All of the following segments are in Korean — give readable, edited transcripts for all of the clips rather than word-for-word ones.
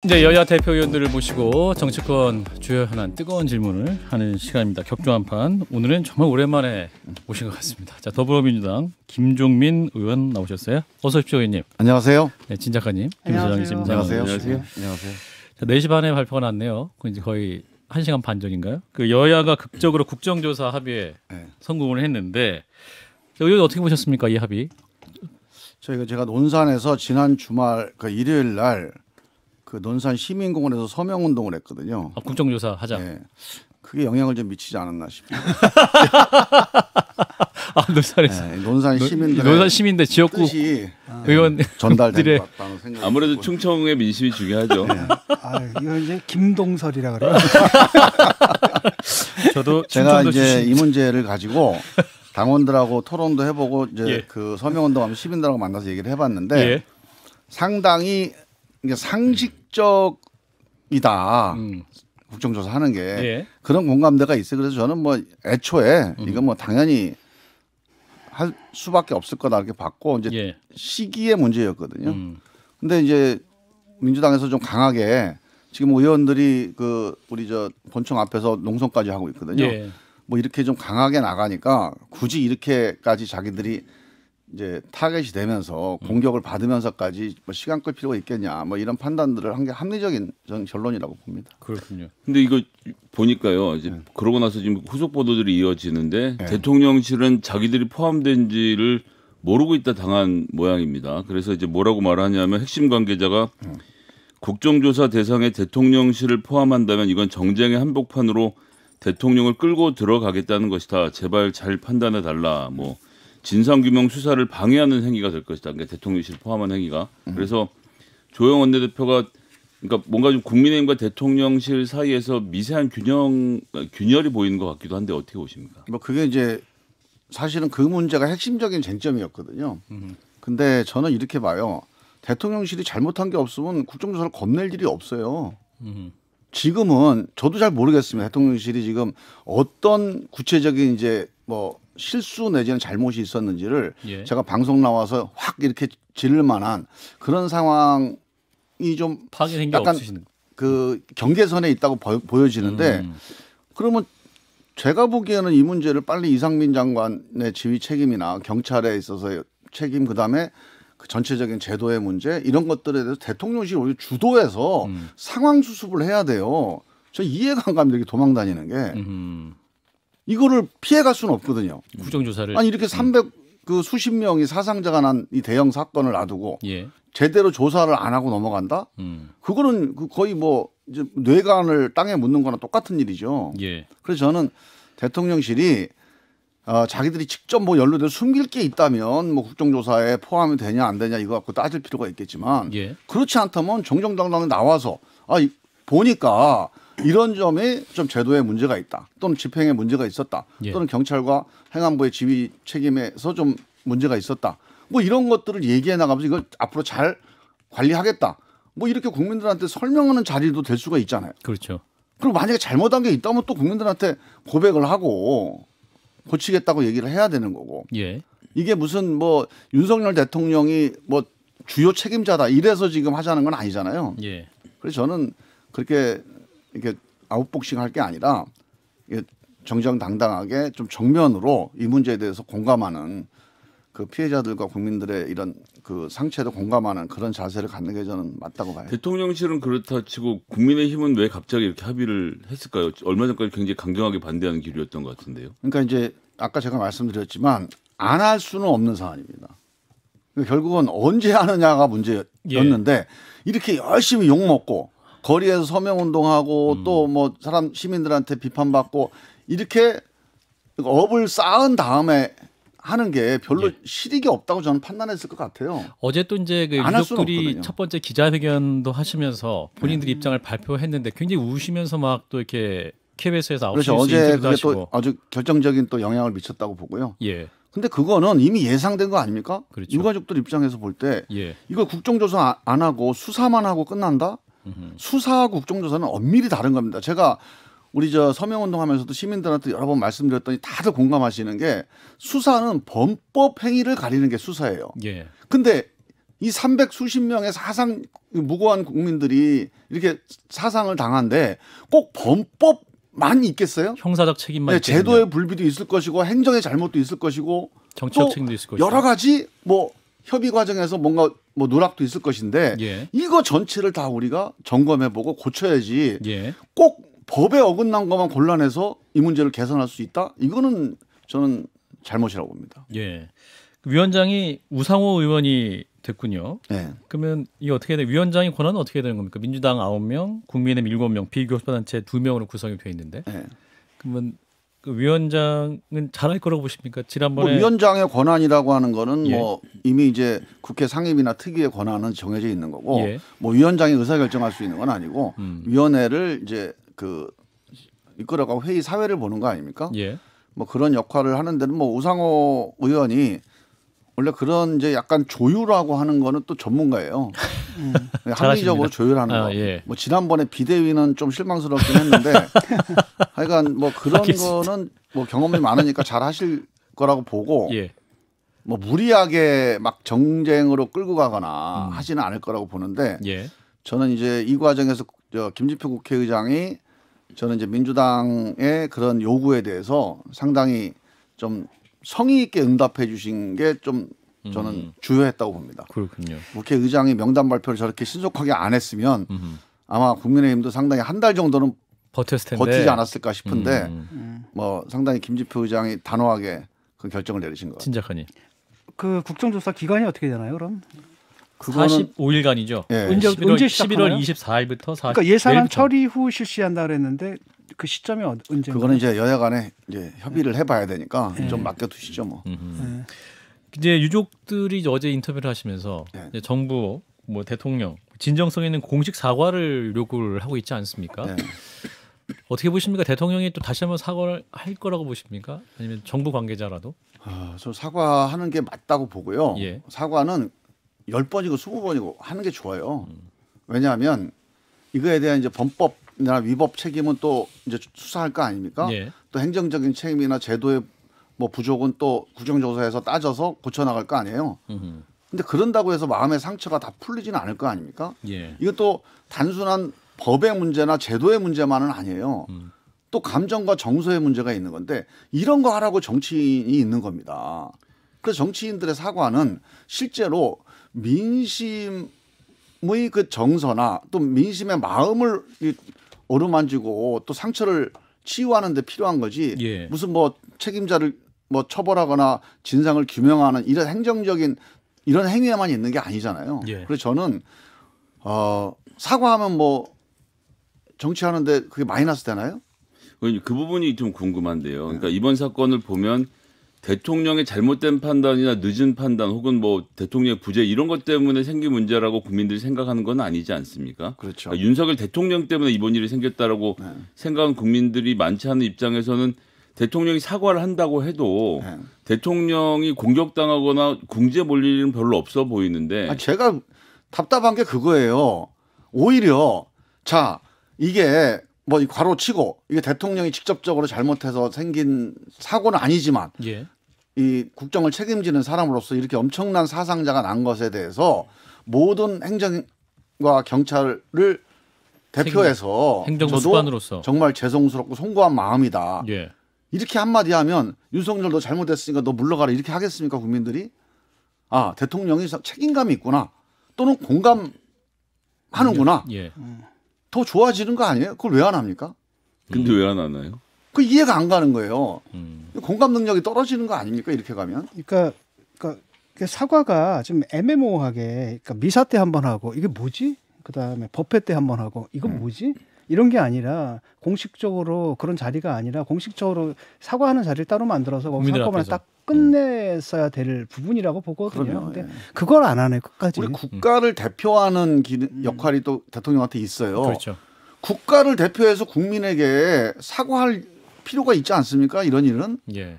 이제 여야 대표 의원들을 모시고 정치권 주요 현안 뜨거운 질문을 하는 시간입니다. 격조한판. 오늘은 정말 오랜만에 모신 것 같습니다. 자, 더불어민주당 김종민 의원 나오셨어요. 어서 오십시오, 의원님. 안녕하세요. 네, 진 작가님, 김 안녕하세요. 소장님. 안녕하세요. 안녕하세요. 안녕하세요. 자, 4시 반에 발표가 났네요. 그 이제 거의 1시간 반 전인가요? 그 여야가 극적으로 국정조사 합의에 성공을 했는데, 의원 어떻게 보셨습니까, 이 합의? 저희가 제가 논산에서 지난 주말 그 일요일 날 그 논산 시민공원에서 서명 운동을 했거든요. 아, 국정조사 하자. 네. 그게 영향을 좀 미치지 않았나 싶어요. 아, 논산에서. 네, 논산 시민들 논산 시민들 지역구 뜻이 의원 전달된 것 같다는 생각이 아무래도 들고요. 충청의 민심이 중요하죠. 이거 이제 김동설이라 그래요. 저도 제가 충청도 이제 출신. 이 문제를 가지고 당원들하고 토론도 해보고 이제 예. 그 서명 운동하면 시민들하고 만나서 얘기를 해봤는데 예. 상당히 이게 상식적이다. 국정조사 하는 게 예. 그런 공감대가 있어요. 그래서 저는 뭐 애초에 이건 뭐 당연히 할 수밖에 없을 거다 이렇게 봤고 이제 예. 시기의 문제였거든요. 근데 이제 민주당에서 좀 강하게 지금 의원들이 그 우리 저 본청 앞에서 농성까지 하고 있거든요. 예. 뭐 이렇게 좀 강하게 나가니까 굳이 이렇게까지 자기들이 이제 타겟이 되면서 공격을 받으면서까지 뭐 시간 끌 필요가 있겠냐 뭐 이런 판단들을 한 게 합리적인 저는 결론이라고 봅니다. 그렇군요. 근데 이거 보니까요. 이제 그러고 나서 지금 후속 보도들이 이어지는데 네. 대통령실은 자기들이 포함된지를 모르고 있다 당한 모양입니다. 그래서 이제 뭐라고 말하냐면 핵심 관계자가 국정조사 대상에 대통령실을 포함한다면 이건 정쟁의 한복판으로 대통령을 끌고 들어가겠다는 것이다. 제발 잘 판단해 달라. 뭐 진상규명 수사를 방해하는 행위가 될 것이다. 그러니까 대통령실 포함한 행위가. 그래서 조영 원내대표가 그러니까 뭔가 좀 국민의힘과 대통령실 사이에서 미세한 균열이 보이는 것 같기도 한데 어떻게 보십니까? 뭐 그게 이제 사실은 그 문제가 핵심적인 쟁점이었거든요. 근데 저는 이렇게 봐요. 대통령실이 잘못한 게 없으면 국정조사를 겁낼 일이 없어요. 지금은 저도 잘 모르겠습니다. 대통령실이 지금 어떤 구체적인 이제 뭐 실수 내지는 잘못이 있었는지를 예. 제가 방송 나와서 확 이렇게 지를 만한 그런 상황이 좀 파악이 게 약간 없으시는. 그 경계선에 있다고 보여지는데 그러면 제가 보기에는 이 문제를 빨리 이상민 장관의 지휘 책임이나 경찰에 있어서의 책임 그다음에 그 전체적인 제도의 문제 이런 것들에 대해서 대통령실이 오히려 주도해서 상황 수습을 해야 돼요. 저 이해가 안 갑니다. 이렇게 도망 다니는 게. 이거를 피해갈 수는 없거든요. 국정조사를. 아니 이렇게 그 수십 명이 사상자가 난 이 대형 사건을 놔두고 예. 제대로 조사를 안 하고 넘어간다? 그거는 거의 뭐 이제 뇌관을 땅에 묻는 거나 똑같은 일이죠. 예. 그래서 저는 대통령실이 자기들이 직접 뭐 연루돼서 숨길 게 있다면 뭐 국정조사에 포함이 되냐 안 되냐 이거 갖고 따질 필요가 있겠지만 예. 그렇지 않다면 정정당당히 나와서 보니까 이런 점에 좀 제도에 문제가 있다 또는 집행에 문제가 있었다 예. 또는 경찰과 행안부의 지휘 책임에서 좀 문제가 있었다 뭐 이런 것들을 얘기해 나가면서 이걸 앞으로 잘 관리하겠다 뭐 이렇게 국민들한테 설명하는 자리도 될 수가 있잖아요. 그렇죠. 그리고 만약에 잘못한 게 있다면 또 국민들한테 고백을 하고 고치겠다고 얘기를 해야 되는 거고 예. 이게 무슨 뭐 윤석열 대통령이 뭐 주요 책임자다 이래서 지금 하자는 건 아니잖아요. 예. 그래서 저는 그렇게 이렇게 아웃복싱 할 게 아니라 정정당당하게 좀 정면으로 이 문제에 대해서 공감하는 그 피해자들과 국민들의 이런 그 상처에도 공감하는 그런 자세를 갖는 게 저는 맞다고 봐요. 대통령실은 그렇다 치고 국민의힘은 왜 갑자기 이렇게 합의를 했을까요? 얼마 전까지 굉장히 강경하게 반대하는 기류였던 것 같은데요. 그러니까 이제 아까 제가 말씀드렸지만 안 할 수는 없는 사안입니다. 그러니까 결국은 언제 하느냐가 문제였는데 이렇게 열심히 욕먹고 거리에서 서명 운동하고 또 뭐 사람 시민들한테 비판받고 이렇게 업을 쌓은 다음에 하는 게 별로 실익이 없다고 저는 판단했을 것 같아요. 어제 또 이제 그 안할 수는 유족들이 없거든요. 첫 번째 기자회견도 하시면서 본인들 입장을 발표했는데 굉장히 우시면서 막 또 이렇게 KBS에서 그렇죠. 아웃시스 어제 인터뷰도 그게 하시고. 또 아주 결정적인 또 영향을 미쳤다고 보고요. 예. 근데 그거는 이미 예상된 거 아닙니까? 그렇죠. 유가족들 입장에서 볼 때 예. 이걸 국정조사 안 하고 수사만 하고 끝난다? 수사와 국정조사는 엄밀히 다른 겁니다. 제가 우리 저 서명운동하면서도 시민들한테 여러 번 말씀드렸더니 다들 공감하시는 게 수사는 범법 행위를 가리는 게 수사예요. 예. 근데 이 300수십 명의 사상 무고한 국민들이 이렇게 사상을 당한데 꼭 범법만 있겠어요? 형사적 책임만 네, 있겠느냐. 제도의 불비도 있을 것이고 행정의 잘못도 있을 것이고 정치적 또 책임도 있을 것이고 여러 가지 뭐 협의 과정에서 뭔가 뭐 누락도 있을 것인데 예. 이거 전체를 다 우리가 점검해보고 고쳐야지 예. 꼭 법에 어긋난 것만 골라내서 이 문제를 개선할 수 있다? 이거는 저는 잘못이라고 봅니다. 예. 위원장이 우상호 의원이 됐군요. 네. 그러면 이게 어떻게 돼? 위원장의 권한은 어떻게 되는 겁니까? 민주당 9명, 국민의힘 7명, 비교섭단체 2명으로 구성이 되어 있는데. 네. 그러면 그 위원장은 잘할 거라고 보십니까? 뭐 지난번에 위원장의 권한이라고 하는 거는 예. 뭐 이미 이제 국회 상임이나 특위의 권한은 정해져 있는 거고 예. 뭐 위원장이 의사결정할 수 있는 건 아니고 위원회를 이제 그 이끌어가고 회의 사회를 보는 거 아닙니까? 예. 뭐 그런 역할을 하는 데는 뭐 우상호 의원이 원래 그런 이제 약간 조율하고 하는 거는 또 전문가예요. 합리적으로 조율하는 거. 예. 뭐 지난번에 비대위는 좀 실망스럽긴 했는데 하여간 뭐 그런 알겠습니다. 거는 뭐 경험이 많으니까 잘 하실 거라고 보고 예. 뭐 무리하게 막 정쟁으로 끌고 가거나 하지는 않을 거라고 보는데 예. 저는 이제 이 과정에서 김진표 국회의장이 저는 이제 민주당의 그런 요구에 대해서 상당히 좀 성의 있게 응답해 주신 게 좀 저는 주요했다고 봅니다. 그렇군요. 국회의장이 명단 발표를 저렇게 신속하게 안 했으면 아마 국민의힘도 상당히 한 달 정도는 버텼을 텐데. 버티지 않았을까 싶은데 뭐 상당히 김진표 의장이 단호하게 그 결정을 내리신 것 같아요. 진작하니. 그 국정조사 기간이 어떻게 되나요? 그럼? 그거는 45일간이죠. 예. 언제 11월 시작하나요? 24일부터 4. 그러니까 예산안 내일부터. 처리 후 실시한다 그랬는데 그 시점이 언제? 그거는 이제 여야 간에 이제 협의를 해봐야 되니까 좀 맡겨두시죠 뭐. 네. 이제 유족들이 어제 인터뷰를 하시면서 네. 이제 정부 뭐 대통령 진정성 있는 공식 사과를 요구를 하고 있지 않습니까? 네. 어떻게 보십니까? 대통령이 또 다시 한번 사과를 할 거라고 보십니까? 아니면 정부 관계자라도? 저 사과하는 게 맞다고 보고요. 예. 사과는 10번이고 20번이고 하는 게 좋아요. 왜냐하면 이거에 대한 이제 범법이나 위법 책임은 또 이제 수사할 거 아닙니까? 예. 또 행정적인 책임이나 제도의 뭐 부족은 또 국정조사에서 따져서 고쳐나갈 거 아니에요. 근데 그런다고 해서 마음의 상처가 다 풀리지는 않을 거 아닙니까? 예. 이것도 단순한 법의 문제나 제도의 문제만은 아니에요. 또 감정과 정서의 문제가 있는 건데 이런 거 하라고 정치인이 있는 겁니다. 그래서 정치인들의 사과는 실제로 민심의 그 정서나 또 민심의 마음을 어루만지고 또 상처를 치유하는 데 필요한 거지. 예. 무슨 뭐 책임자를 뭐 처벌하거나 진상을 규명하는 이런 행정적인 이런 행위에만 있는 게 아니잖아요. 예. 그래서 저는 사과하면 뭐 정치하는데 그게 마이너스 되나요? 그 부분이 좀 궁금한데요. 그러니까 이번 사건을 보면 대통령의 잘못된 판단이나 늦은 판단 혹은 뭐 대통령의 부재 이런 것 때문에 생긴 문제라고 국민들이 생각하는 건 아니지 않습니까? 그렇죠. 그러니까 윤석열 대통령 때문에 이번 일이 생겼다라고 생각하는 국민들이 많지 않은 입장에서는 대통령이 사과를 한다고 해도 네. 대통령이 공격당하거나 궁지에 몰릴 일은 별로 없어 보이는데 제가 답답한 게 그거예요. 오히려 자 이게 뭐 괄호치고 이게 대통령이 직접적으로 잘못해서 생긴 사고는 아니지만 예. 이 국정을 책임지는 사람으로서 이렇게 엄청난 사상자가 난 것에 대해서 모든 행정과 경찰을 대표해서 행정부 저도 수반으로서. 정말 죄송스럽고 송구한 마음이다. 예. 이렇게 한마디 하면 윤석열 너 잘못했으니까 너 물러가라 이렇게 하겠습니까 국민들이? 아 대통령이 책임감이 있구나 또는 공감하는구나 예. 더 좋아지는 거 아니에요? 그걸 왜 안 합니까? 근데 왜 안 하나요? 그 이해가 안 가는 거예요. 공감 능력이 떨어지는 거 아닙니까 이렇게 가면? 그러니까 그 사과가 좀 애매모호하게 그러니까 미사 때 한 번 하고 이게 뭐지? 그다음에 법회 때 한 번 하고 이건 뭐지? 이런 게 아니라 공식적으로 그런 자리가 아니라 공식적으로 사과하는 자리를 따로 만들어서 거기 국민들 한꺼번에 앞에서. 딱 끝냈어야 될 부분이라고 보거든요. 그럼요, 근데 예. 그걸 안 하네 끝까지. 우리 국가를 대표하는 역할이 또 대통령한테 있어요. 그렇죠. 국가를 대표해서 국민에게 사과할 필요가 있지 않습니까? 이런 일은 예.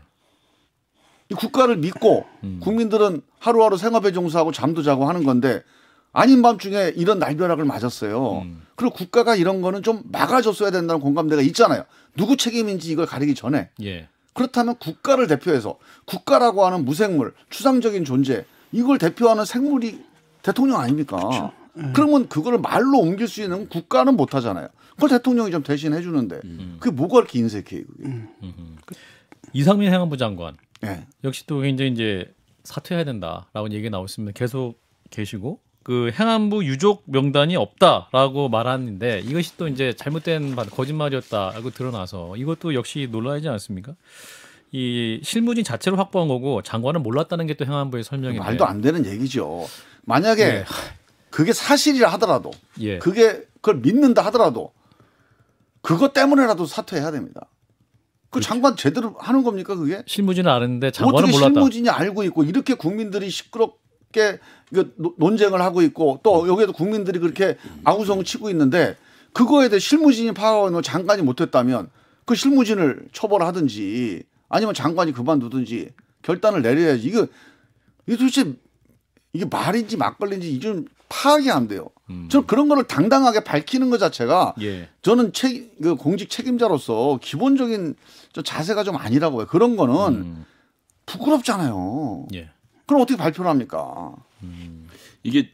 이 국가를 믿고 국민들은 하루하루 생업에 종사하고 잠도 자고 하는 건데 아닌 밤중에 이런 날벼락을 맞았어요. 그리고 국가가 이런 거는 좀 막아줬어야 된다는 공감대가 있잖아요. 누구 책임인지 이걸 가리기 전에. 예. 그렇다면 국가를 대표해서 국가라고 하는 무생물, 추상적인 존재 이걸 대표하는 생물이 대통령 아닙니까? 그러면 그걸 말로 옮길 수 있는 국가는 못 하잖아요. 그걸 대통령이 좀 대신 해주는데 그게 뭐가 그렇게 인색해요? 그게. 이상민 행안부 장관 네. 역시 또 굉장히 이제 사퇴해야 된다라고 얘기가 나오고 있으면 계속 계시고 그 행안부 유족 명단이 없다라고 말하는데 이것이 또 이제 잘못된 거짓말이었다라고 드러나서 이것도 역시 논란이지 않습니까? 이 실무진 자체로 확보한 거고 장관은 몰랐다는 게 또 행안부의 설명인데 말도 안 되는 얘기죠. 만약에 예. 그게 사실이라 하더라도 예. 그걸 믿는다 하더라도 그것 때문에라도 사퇴해야 됩니다. 그 장관 제대로 하는 겁니까 그게? 실무진은 아는데 장관은 어떻게 몰랐다. 실무진이 알고 있고 이렇게 국민들이 시끄럽게 이거 논쟁을 하고 있고 또 여기에도 국민들이 그렇게 아우성 치고 있는데 그거에 대해 실무진이 파악하고 장관이 못했다면 그 실무진을 처벌하든지 아니면 장관이 그만두든지 결단을 내려야지. 이거 도대체 이게 말인지 막걸리인지 이게 좀 파악이 안 돼요. 저는 그런 거를 당당하게 밝히는 것 자체가 예. 저는 그 공직 책임자로서 기본적인 저 자세가 좀 아니라고 해요. 그런 거는 부끄럽잖아요. 예. 그럼 어떻게 발표를 합니까? 이게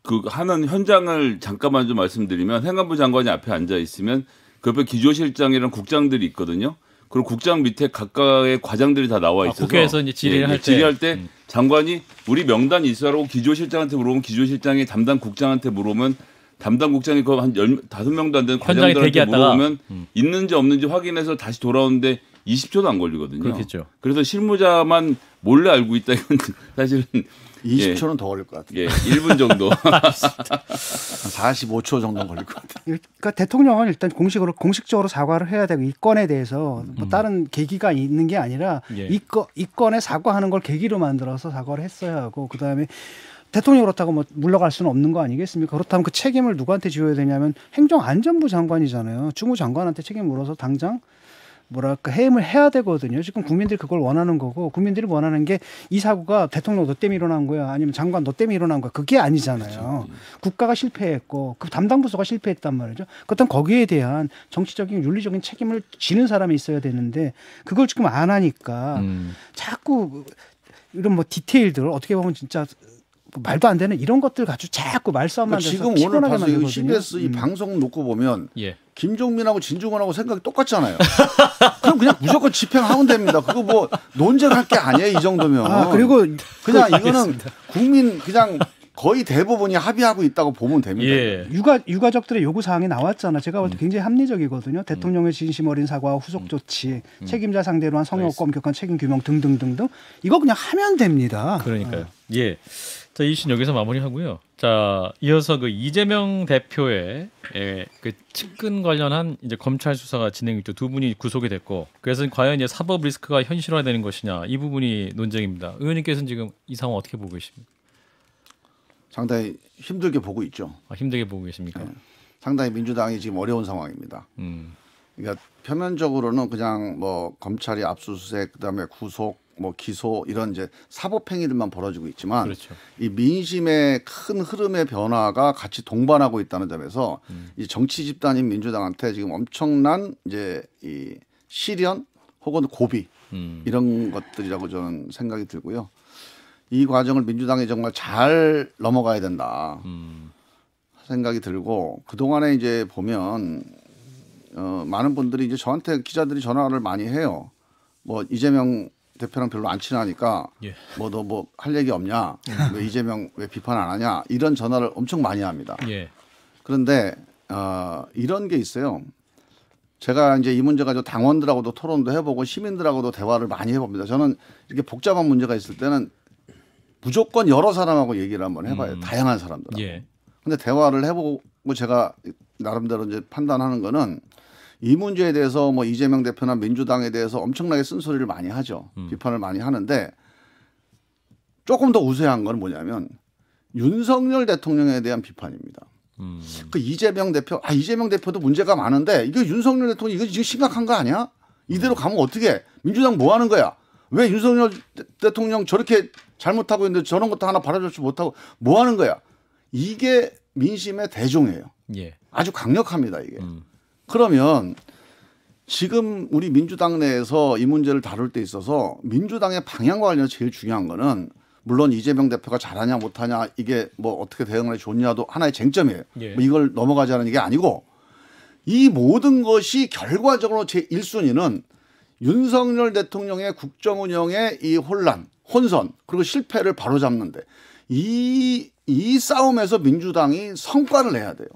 그 하는 현장을 잠깐만 좀 말씀드리면 행안부 장관이 앞에 앉아 있으면 그 옆에 기조실장이랑 국장들이 있거든요. 그리고 국장 밑에 각각의 과장들이 다 나와 있어서 국회에서 이제 질의할 때 질의할 때 장관이 우리 명단이 있어라고 기조실장한테 물어보면 기조실장이 담당 국장한테 물어보면 담당 국장이 그 한 15명도 안 되는 현장에 과장들한테 대기했다가 물어보면 있는지 없는지 확인해서 다시 돌아오는데 20초도 안 걸리거든요. 그렇겠죠. 그래서 실무자만 몰래 알고 있다 이건 사실은 20초는 더 걸릴 것 같아요. 예, 1분 정도. 45초 정도 걸릴 것 같아요. 그러니까 대통령은 일단 공식적으로 사과를 해야 되고 이 건에 대해서 뭐 다른 계기가 있는 게 아니라 예. 이 건에 사과하는 걸 계기로 만들어서 사과를 했어야 하고 그다음에 대통령이 그렇다고 뭐 물러갈 수는 없는 거 아니겠습니까? 그렇다면 그 책임을 누구한테 지어야 되냐면 행정안전부 장관이잖아요. 주무장관한테 책임을 물어서 당장 뭐랄까 해임을 해야 되거든요. 지금 국민들이 그걸 원하는 거고 국민들이 원하는 게 이 사고가 대통령 너 때문에 일어난 거야 아니면 장관 너 때문에 일어난 거야 그게 아니잖아요. 그렇죠. 국가가 실패했고 그 담당 부서가 실패했단 말이죠. 그렇다면 거기에 대한 정치적인 윤리적인 책임을 지는 사람이 있어야 되는데 그걸 지금 안 하니까 자꾸 이런 뭐 디테일들 어떻게 보면 진짜 말도 안 되는 이런 것들 가지고 자꾸 말싸움만 그러니까 해서 지금 오늘 피곤하게 봐서 이 만들거든요. CBS 이 방송 놓고 보면 예. 김종민하고 진중권하고 생각이 똑같잖아요. 그럼 그냥 무조건 집행하면 됩니다. 그거 뭐 논쟁할 게 아니에요. 이 정도면. 아 그리고 그냥 이거는 국민 그냥 거의 대부분이 합의하고 있다고 보면 됩니다. 예. 유가족들의 요구 사항이 나왔잖아. 제가 볼 때 굉장히 합리적이거든요. 대통령의 진심 어린 사과와 후속 조치, 책임자 상대로 한 성역과 엄격한 책임 규명 등등등등. 이거 그냥 하면 됩니다. 그러니까요. 예. 자, 이 시는 여기서 마무리하고요. 자, 이어서 그 이재명 대표의 그 측근 관련한 이제 검찰 수사가 진행이 또 두 분이 구속이 됐고, 그래서 과연 이제 사법 리스크가 현실화되는 것이냐 이 부분이 논쟁입니다. 의원님께서는 지금 이 상황 어떻게 보고 계십니까? 상당히 힘들게 보고 있죠. 아, 힘들게 보고 계십니까? 네. 상당히 민주당이 지금 어려운 상황입니다. 그러니까 표면적으로는 그냥 뭐 검찰이 압수수색, 그다음에 구속, 뭐 기소 이런 이제 사법 행위들만 벌어지고 있지만 그렇죠. 이 민심의 큰 흐름의 변화가 같이 동반하고 있다는 점에서 이 정치 집단인 민주당한테 지금 엄청난 이제 이 시련 혹은 고비 이런 것들이라고 저는 생각이 들고요. 이 과정을 민주당이 정말 잘 넘어가야 된다 생각이 들고 그 동안에 이제 보면 많은 분들이 이제 저한테 기자들이 전화를 많이 해요. 뭐 이재명 대표랑 별로 안 친하니까 예. 뭐 너 뭐 할 얘기 없냐? 왜 이재명 왜 비판 안 하냐? 이런 전화를 엄청 많이 합니다. 예. 그런데 이런 게 있어요. 제가 이제 이 문제 가지고 당원들하고도 토론도 해보고 시민들하고도 대화를 많이 해봅니다. 저는 이렇게 복잡한 문제가 있을 때는 무조건 여러 사람하고 얘기를 한번 해봐요. 다양한 사람들. 예. 근데 대화를 해보고 제가 나름대로 이제 판단하는 거는 이 문제에 대해서 뭐 이재명 대표나 민주당에 대해서 엄청나게 쓴소리를 많이 하죠. 비판을 많이 하는데 조금 더 우세한 건 뭐냐면 윤석열 대통령에 대한 비판입니다. 그 이재명 대표도 문제가 많은데 이거 윤석열 대통령 이거 지금 심각한 거 아니야? 이대로 가면 어떻게? 민주당 뭐 하는 거야? 왜 윤석열 대통령 저렇게 잘못하고 있는데 저런 것도 하나 바라잡지 못하고 뭐 하는 거야? 이게 민심의 대종이에요. 예. 아주 강력합니다, 이게. 그러면 지금 우리 민주당 내에서 이 문제를 다룰 때 있어서 민주당의 방향과 관련해서 제일 중요한 거는 물론 이재명 대표가 잘하냐 못하냐 이게 뭐 어떻게 대응을 해 좋냐도 하나의 쟁점이에요. 예. 뭐 이걸 넘어가자는 게 아니고 이 모든 것이 결과적으로 제 1순위는 윤석열 대통령의 국정 운영의 이 혼란, 혼선 그리고 실패를 바로잡는데 이 싸움에서 민주당이 성과를 내야 돼요.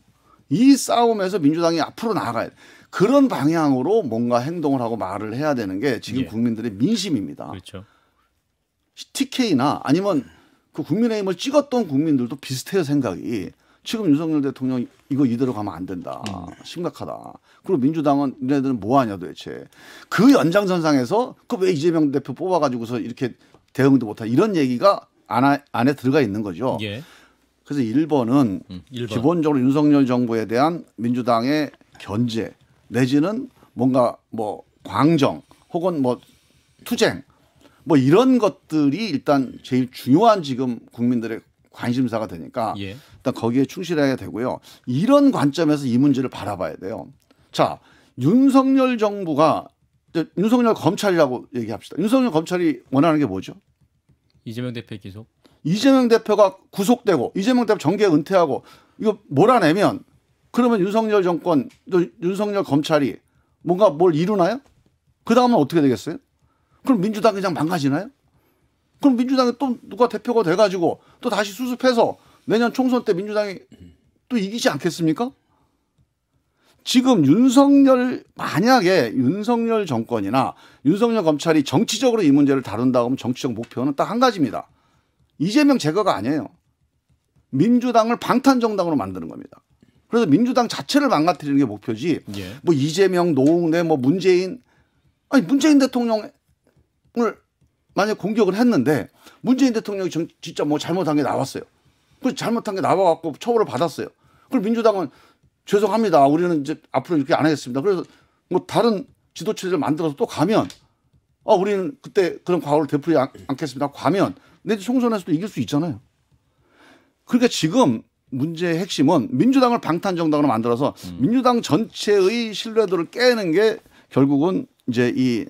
이 싸움에서 민주당이 앞으로 나아가야 돼요. 그런 방향으로 뭔가 행동을 하고 말을 해야 되는 게 지금 예. 국민들의 민심입니다. 그렇죠. TK나 아니면 그 국민의힘을 찍었던 국민들도 비슷해요 생각이. 지금 윤석열 대통령 이거 이대로 가면 안 된다. 심각하다. 그리고 민주당은 얘네들은 뭐 하냐 도대체. 그 연장선상에서 그 왜 이재명 대표 뽑아가지고서 이렇게 대응도 못하 이런 얘기가 안에 들어가 있는 거죠. 예. 그래서 1번은 1번. 기본적으로 윤석열 정부에 대한 민주당의 견제 내지는 뭔가 뭐 광정 혹은 뭐 투쟁 뭐 이런 것들이 일단 제일 중요한 지금 국민들의 관심사가 되니까 예. 일단 거기에 충실해야 되고요. 이런 관점에서 이 문제를 바라봐야 돼요. 자, 윤석열 정부가 윤석열 검찰이라고 얘기합시다. 윤석열 검찰이 원하는 게 뭐죠? 이재명 대표의 기소. 이재명 대표가 구속되고 이재명 대표 정계 은퇴하고 이거 몰아내면 그러면 윤석열 정권, 윤석열 검찰이 뭔가 뭘 이루나요? 그 다음은 어떻게 되겠어요? 그럼 민주당이 그냥 망가지나요? 그럼 민주당이 또 누가 대표가 돼가지고 또 다시 수습해서 내년 총선 때 민주당이 또 이기지 않겠습니까? 지금 만약에 윤석열 정권이나 윤석열 검찰이 정치적으로 이 문제를 다룬다고 하면 정치적 목표는 딱 한 가지입니다. 이재명 제거가 아니에요. 민주당을 방탄정당으로 만드는 겁니다. 그래서 민주당 자체를 망가뜨리는 게 목표지. 예. 뭐 이재명, 노웅래, 뭐 문재인 문재인 대통령을 만약 공격을 했는데 문재인 대통령이 진짜 뭐 잘못한 게 나왔어요. 그 잘못한 게 나와갖고 처벌을 받았어요. 그럼 민주당은 죄송합니다. 우리는 이제 앞으로 이렇게 안 하겠습니다. 그래서 뭐 다른 지도체제를 만들어서 또 가면 우리는 그때 그런 과거를 되풀이 않겠습니다. 가면 내년 총선에서도 이길 수 있잖아요. 그러니까 지금 문제의 핵심은 민주당을 방탄정당으로 만들어서 민주당 전체의 신뢰도를 깨는 게 결국은 이제 이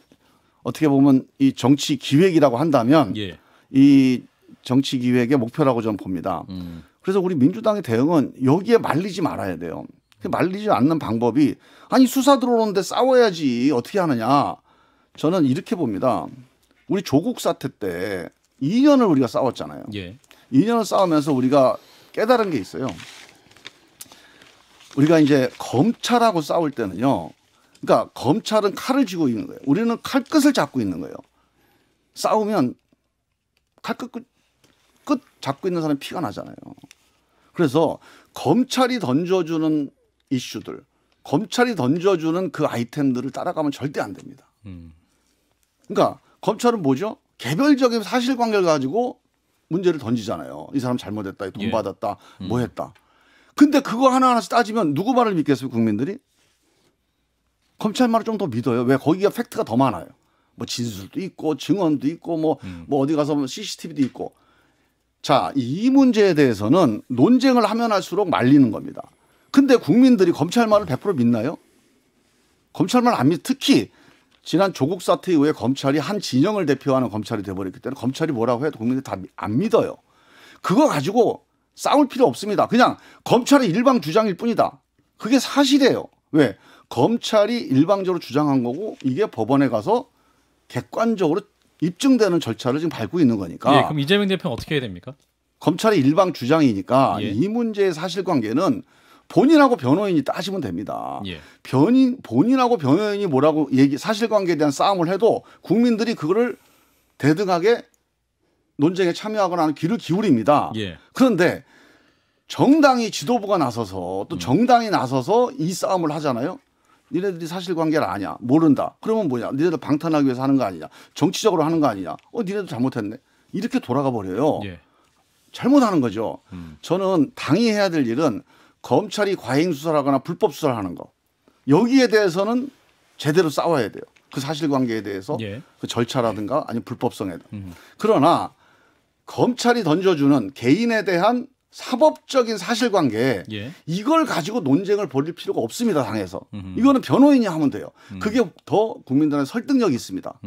어떻게 보면 이 정치 기획이라고 한다면 예. 이 정치 기획의 목표라고 저는 봅니다. 그래서 우리 민주당의 대응은 여기에 말리지 말아야 돼요. 말리지 않는 방법이 수사 들어오는데 싸워야지 어떻게 하느냐. 저는 이렇게 봅니다. 우리 조국 사태 때 2년을 우리가 싸웠잖아요. 예. 2년을 싸우면서 우리가 깨달은 게 있어요. 우리가 이제 검찰하고 싸울 때는요. 그러니까 검찰은 칼을 쥐고 있는 거예요. 우리는 칼끝을 잡고 있는 거예요. 싸우면 칼끝 끝 잡고 있는 사람이 피가 나잖아요. 그래서 검찰이 던져주는 이슈들, 검찰이 던져주는 그 아이템들을 따라가면 절대 안 됩니다. 그러니까 검찰은 뭐죠? 개별적인 사실관계를 가지고 문제를 던지잖아요. 이 사람 잘못했다, 돈 예. 받았다, 뭐 했다. 근데 그거 하나하나씩 따지면 누구 말을 믿겠어요, 국민들이? 검찰 말을 좀 더 믿어요. 왜? 거기가 팩트가 더 많아요. 뭐 진술도 있고 증언도 있고 뭐 어디 가서 보면 CCTV도 있고. 자, 이 문제에 대해서는 논쟁을 하면 할수록 말리는 겁니다. 근데 국민들이 검찰 말을 100% 믿나요? 검찰 말 안 믿. 특히 지난 조국 사태 이후에 검찰이 한 진영을 대표하는 검찰이 돼버렸기 때문에 검찰이 뭐라고 해도 국민들이 다 안 믿어요. 그거 가지고 싸울 필요 없습니다. 그냥 검찰의 일방 주장일 뿐이다. 그게 사실이에요. 왜? 검찰이 일방적으로 주장한 거고 이게 법원에 가서 객관적으로 입증되는 절차를 지금 밟고 있는 거니까. 예, 그럼 이재명 대표는 어떻게 해야 됩니까? 검찰의 일방 주장이니까 예. 이 문제의 사실관계는 본인하고 변호인이 따지면 됩니다. 예. 본인하고 변호인이 뭐라고 사실관계에 대한 싸움을 해도 국민들이 그거를 대등하게 논쟁에 참여하거나 하는 귀를 기울입니다. 예. 그런데 정당이 지도부가 나서서 또 정당이 나서서 이 싸움을 하잖아요. 니네들이 사실관계를 아냐, 모른다. 그러면 뭐냐? 니네들 방탄하기 위해서 하는 거 아니냐? 정치적으로 하는 거 아니냐? 니네들 잘못했네. 이렇게 돌아가 버려요. 예. 잘못하는 거죠. 저는 당이 해야 될 일은 검찰이 과잉 수사를 하거나 불법 수사를 하는 거. 여기에 대해서는 제대로 싸워야 돼요. 그 사실관계에 대해서 예. 그 절차라든가 아니면 불법성에 대해서. 그러나 검찰이 던져주는 개인에 대한 사법적인 사실관계 예. 이걸 가지고 논쟁을 벌일 필요가 없습니다. 당에서. 이거는 변호인이 하면 돼요. 그게 더 국민들한테 설득력이 있습니다.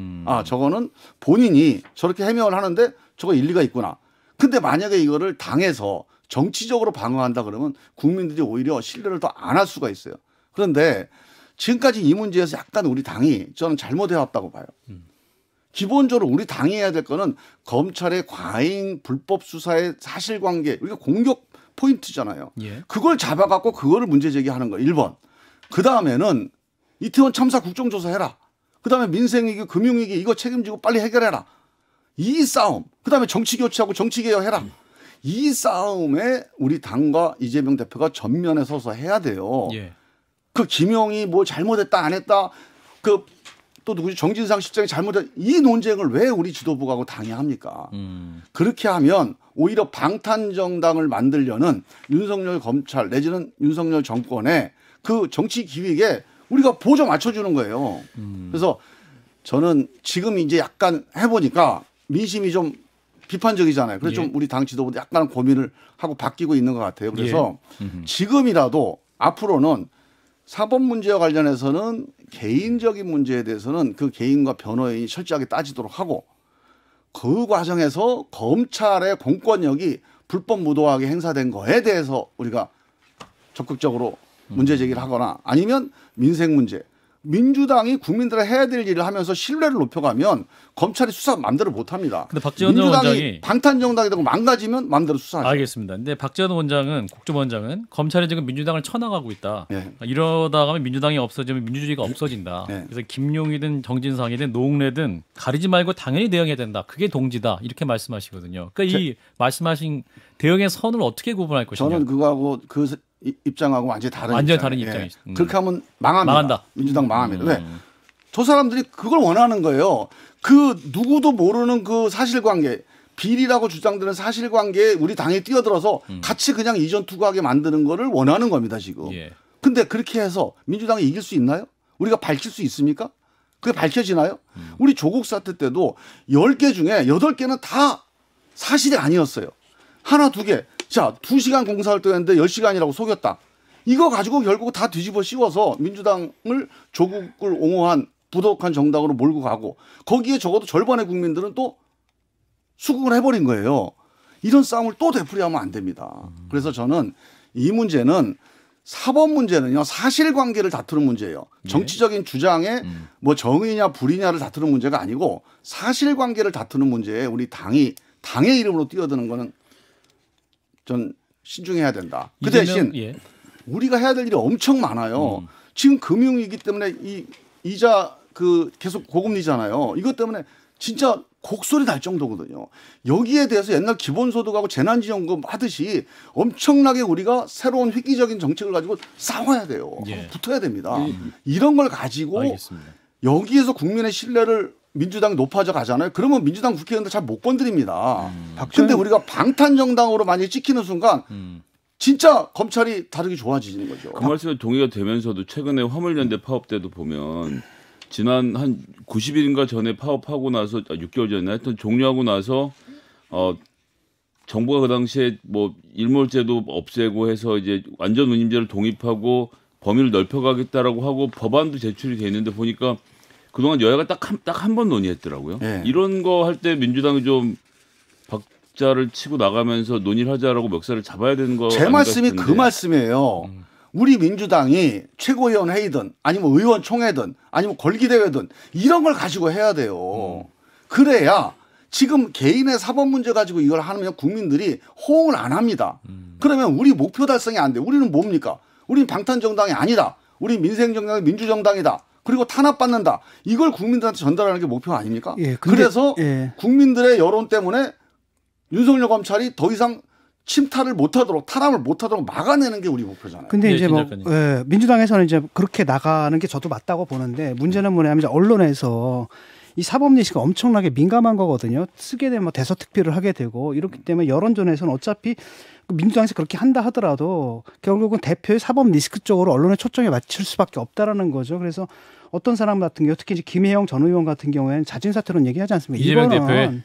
저거는 본인이 저렇게 해명을 하는데 저거 일리가 있구나. 근데 만약에 이거를 당에서 정치적으로 방어한다 그러면 국민들이 오히려 신뢰를 더 안 할 수가 있어요. 그런데 지금까지 이 문제에서 약간 우리 당이 저는 잘못해왔다고 봐요. 기본적으로 우리 당이 해야 될 거는 검찰의 과잉 불법 수사의 사실관계, 우리가 공격 포인트잖아요. 예. 그걸 잡아갖고 그거를 문제 제기하는 거예요. 1번. 그다음에는 이태원 참사 국정조사해라. 그다음에 민생위기, 금융위기 이거 책임지고 빨리 해결해라. 이 싸움. 그다음에 정치 교체하고 정치 개혁해라. 이 싸움에 우리 당과 이재명 대표가 전면에 서서 해야 돼요. 예. 그 김용이 뭐 잘못했다 안 했다. 그 또 누구지 정진상 실장이 잘못했다. 이 논쟁을 왜 우리 지도부가 하고 당이 합니까? 그렇게 하면 오히려 방탄정당을 만들려는 윤석열 검찰 내지는 윤석열 정권의 그 정치 기획에 우리가 보조 맞춰주는 거예요. 그래서 저는 지금 이제 약간 해보니까 민심이 좀 비판적이잖아요. 그래서 예. 좀 우리 당 지도부도 약간 고민을 하고 바뀌고 있는 것 같아요. 그래서 지금이라도 앞으로는 사법 문제와 관련해서는 개인적인 문제에 대해서는 그 개인과 변호인이 철저하게 따지도록 하고 그 과정에서 검찰의 공권력이 불법 무도하게 행사된 거에 대해서 우리가 적극적으로 문제 제기를 하거나 아니면 민생 문제. 민주당이 국민들의 해야 될 일을 하면서 신뢰를 높여가면 검찰이 수사 마음대로 못합니다. 근데 박지원 민주당이 원장이 방탄정당이 되고 망가지면 마음대로 수사하죠. 알겠습니다. 근데 박지원 원장은 국정원장은 검찰이 지금 민주당을 쳐나가고 있다. 예. 이러다 가면 민주당이 없어지면 민주주의가 없어진다. 예. 그래서 김용이든 정진상이든 노웅래든 가리지 말고 당연히 대응해야 된다. 그게 동지다. 이렇게 말씀하시거든요. 그러니까 이 말씀하신 대응의 선을 어떻게 구분할 것이냐. 저는 그거하고 그 입장하고 완전히 다른 완전히 입장이에요. 다른 예. 입장이시죠. 그렇게 하면 망합니다. 망한다. 민주당 망합니다. 왜? 저 사람들이 그걸 원하는 거예요. 그 누구도 모르는 그 사실관계 비리라고 주장되는 사실관계에 우리 당이 뛰어들어서 같이 그냥 이전 투구하게 만드는 거를 원하는 겁니다 지금. 예. 근데 그렇게 해서 민주당이 이길 수 있나요? 우리가 밝힐 수 있습니까? 그게 밝혀지나요? 우리 조국 사태 때도 10개 중에 8개는 다 사실이 아니었어요. 하나, 2개. 자, 2시간 공사활동했는데 10시간이라고 속였다. 이거 가지고 결국 다 뒤집어 씌워서 민주당을 조국을 옹호한 부도덕한 정당으로 몰고 가고 거기에 적어도 절반의 국민들은 또 수긍을 해버린 거예요. 이런 싸움을 또 되풀이하면 안 됩니다. 그래서 저는 이 문제는 사법 문제는요 사실관계를 다투는 문제예요. 정치적인 주장에 뭐 정의냐 불의냐를 다투는 문제가 아니고 사실관계를 다투는 문제에 우리 당이 당의 이름으로 뛰어드는 거는 전 신중해야 된다. 그 대신 예. 우리가 해야 될 일이 엄청 많아요. 지금 금융위기 때문에 이 이자 그 계속 고금리잖아요. 이것 때문에 진짜 곡소리 날 정도거든요. 여기에 대해서 옛날 기본소득하고 재난지원금 하듯이 엄청나게 우리가 새로운 획기적인 정책을 가지고 싸워야 돼요. 예. 붙어야 됩니다. 이런 걸 가지고 알겠습니다. 여기에서 국민의 신뢰를 민주당이 높아져 가잖아요. 그러면 민주당 국회의원들 잘 못 건드립니다. 근데 우리가 방탄정당으로 만약에 찍히는 순간 진짜 검찰이 다르게 좋아지는 거죠. 그 말씀에 동의가 되면서도 최근에 화물연대 파업 때도 보면 지난 한 90일인가 전에 파업하고 나서 6개월 전에 하여튼 종료하고 나서 정부가 그 당시에 뭐 일몰제도 없애고 해서 이제 완전 운임제를 독립하고 범위를 넓혀가겠다라고 하고 법안도 제출이 돼 있는데 보니까 그동안 여야가 딱 한 번 논의했더라고요. 네. 이런 거 할 때 민주당이 좀 박자를 치고 나가면서 논의를 하자라고 멱살을 잡아야 되는 거 제 아닌가 말씀이 싶은데. 그 말씀이에요. 우리 민주당이 최고위원 회의든 아니면 의원총회든 아니면 걸기대회든 이런 걸 가지고 해야 돼요. 그래야 지금 개인의 사법 문제 가지고 이걸 하면 국민들이 호응을 안 합니다. 그러면 우리 목표 달성이 안 돼. 우리는 뭡니까? 우리는 방탄정당이 아니다. 우리 민생정당이 민주정당이다. 그리고 탄압받는다. 이걸 국민들한테 전달하는 게 목표 아닙니까? 예, 근데- 그래서 예. 국민들의 여론 때문에 윤석열 검찰이 더 이상 침탈을 못하도록 탄압을 못하도록 막아내는 게 우리 목표잖아요. 근데 네, 이제 뭐 김 예, 민주당에서는 이제 그렇게 나가는 게 저도 맞다고 보는데 문제는 뭐냐면 이제 언론에서 이 사법 리스크가 엄청나게 민감한 거거든요. 쓰게 되면 뭐 대서특필을 하게 되고 이렇기 때문에 여론전에서는 어차피 민주당에서 그렇게 한다 하더라도 결국은 대표의 사법 리스크 쪽으로 언론의 초점이 맞출 수밖에 없다라는 거죠. 그래서 어떤 사람 같은 경우 특히 이제 김혜영 전 의원 같은 경우에는 자진 사퇴론 얘기하지 않습니까? 이재명 이거는 대표의?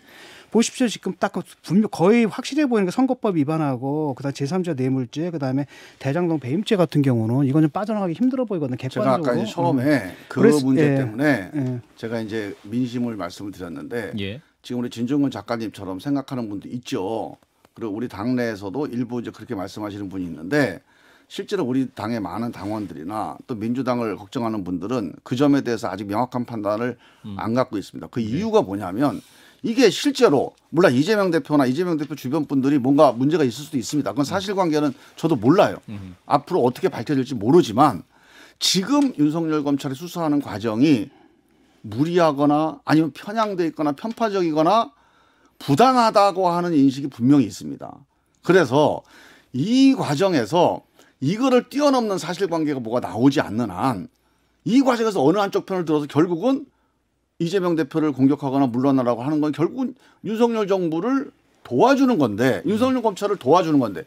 보십시오. 지금 딱 분명 거의 확실해 보이는 게 선거법 위반하고 그다음 제3자 뇌물죄 그다음에 대장동 배임죄 같은 경우는 이건 좀 빠져나가기 힘들어 보이거든요. 제가 객관적으로. 아까 이제 처음에 그 그래서- 문제 예. 때문에 예. 제가 이제 민심을 말씀을 드렸는데 예. 지금 우리 진중근 작가님처럼 생각하는 분도 있죠. 그리고 우리 당내에서도 일부 이제 그렇게 말씀하시는 분이 있는데 실제로 우리 당의 많은 당원들이나 또 민주당을 걱정하는 분들은 그 점에 대해서 아직 명확한 판단을 안 갖고 있습니다. 그 이유가 뭐냐면 이게 실제로 물론 이재명 대표나 이재명 대표 주변 분들이 뭔가 문제가 있을 수도 있습니다. 그건 사실관계는 저도 몰라요. 앞으로 어떻게 밝혀질지 모르지만 지금 윤석열 검찰이 수사하는 과정이 무리하거나 아니면 편향돼 있거나 편파적이거나 부당하다고 하는 인식이 분명히 있습니다. 그래서 이 과정에서 이거를 뛰어넘는 사실관계가 뭐가 나오지 않는 한 이 과정에서 어느 한쪽 편을 들어서 결국은 이재명 대표를 공격하거나 물러나라고 하는 건 결국은 윤석열 정부를 도와주는 건데 윤석열 검찰을 도와주는 건데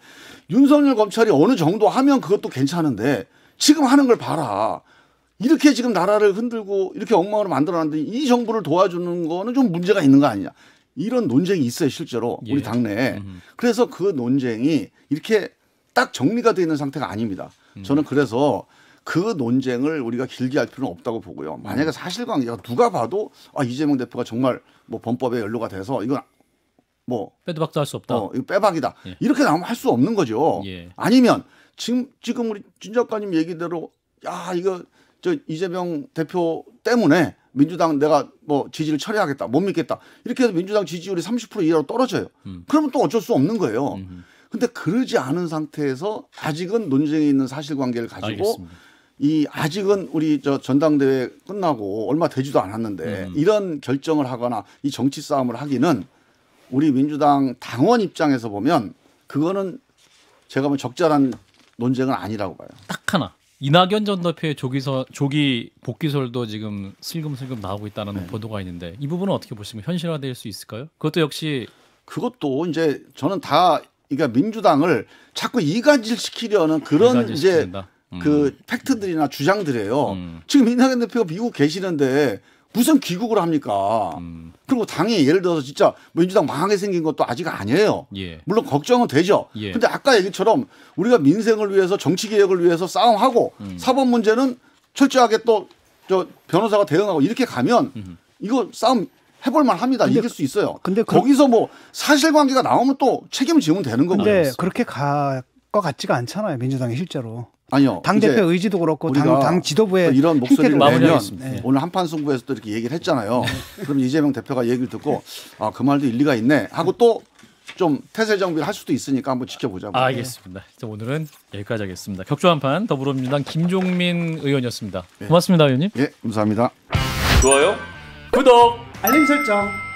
윤석열 검찰이 어느 정도 하면 그것도 괜찮은데 지금 하는 걸 봐라. 이렇게 지금 나라를 흔들고 이렇게 엉망으로 만들어놨는데 이 정부를 도와주는 거는 좀 문제가 있는 거 아니냐. 이런 논쟁이 있어요 실제로 우리 예. 당내에. 그래서 그 논쟁이 이렇게 딱 정리가 되어 있는 상태가 아닙니다. 저는 그래서 그 논쟁을 우리가 길게 할 필요는 없다고 보고요. 만약에 사실관계가 누가 봐도 이재명 대표가 정말 뭐 범법에 연루가 돼서 이건 뭐 빼도 박도 할 수 없다. 이거 빼박이다. 예. 이렇게 나오면 할 수 없는 거죠. 예. 아니면 지금 우리 진 작가님 얘기대로 이거 저 이재명 대표 때문에 민주당 내가 뭐 지지를 처리하겠다. 못 믿겠다. 이렇게 해서 민주당 지지율이 30% 이하로 떨어져요. 그러면 또 어쩔 수 없는 거예요. 근데 그러지 않은 상태에서 아직은 논쟁이 있는 사실관계를 가지고 알겠습니다. 아직은 우리 저 전당대회 끝나고 얼마 되지도 않았는데 이런 결정을 하거나 이 정치 싸움을 하기는 우리 민주당 당원 입장에서 보면 그거는 제가 보면 적절한 논쟁은 아니라고 봐요. 딱 하나. 이낙연 전 대표의 조기 복귀설도 지금 슬금슬금 나오고 있다는 보도가 있는데 이 부분은 어떻게 보시면 현실화될 수 있을까요? 그것도 역시 그것도 이제 저는 다 그러니까 민주당을 자꾸 이간질시키려는 그런 이제 이간질시킨다. 그 팩트들이나 주장들이에요. 지금 이낙연 대표가 미국 계시는데 무슨 귀국을 합니까? 그리고 당이 예를 들어서 진짜 민주당 망하게 생긴 것도 아직 아니에요. 예. 물론 걱정은 되죠. 예. 근데 아까 얘기처럼 우리가 민생을 위해서 정치 개혁을 위해서 싸움하고 사법 문제는 철저하게 또 저 변호사가 대응하고 이렇게 가면 이거 싸움 해볼만 합니다. 이길 수 있어요. 근데 거기서 뭐 사실관계가 나오면 또 책임을 지면 되는 거고요. 근데 그렇게 갈 것 같지가 않잖아요. 민주당이 실제로. 아니요. 당 대표 의지도 그렇고 우리가 당 지도부의 또 이런 목소리를 행태를 내면 마무리하겠습니다. 네. 오늘 한판 승부에서 또 이렇게 얘기를 했잖아요. 그럼 이재명 대표가 얘기를 듣고 그 말도 일리가 있네 하고 또 좀 태세 정비를 할 수도 있으니까 한번 지켜보자고요. 알겠습니다. 오늘은 여기까지 하겠습니다. 격조한판 더불어민주당 김종민 의원이었습니다. 고맙습니다, 의원님. 예, 감사합니다. 좋아요. 구독. 알림 설정.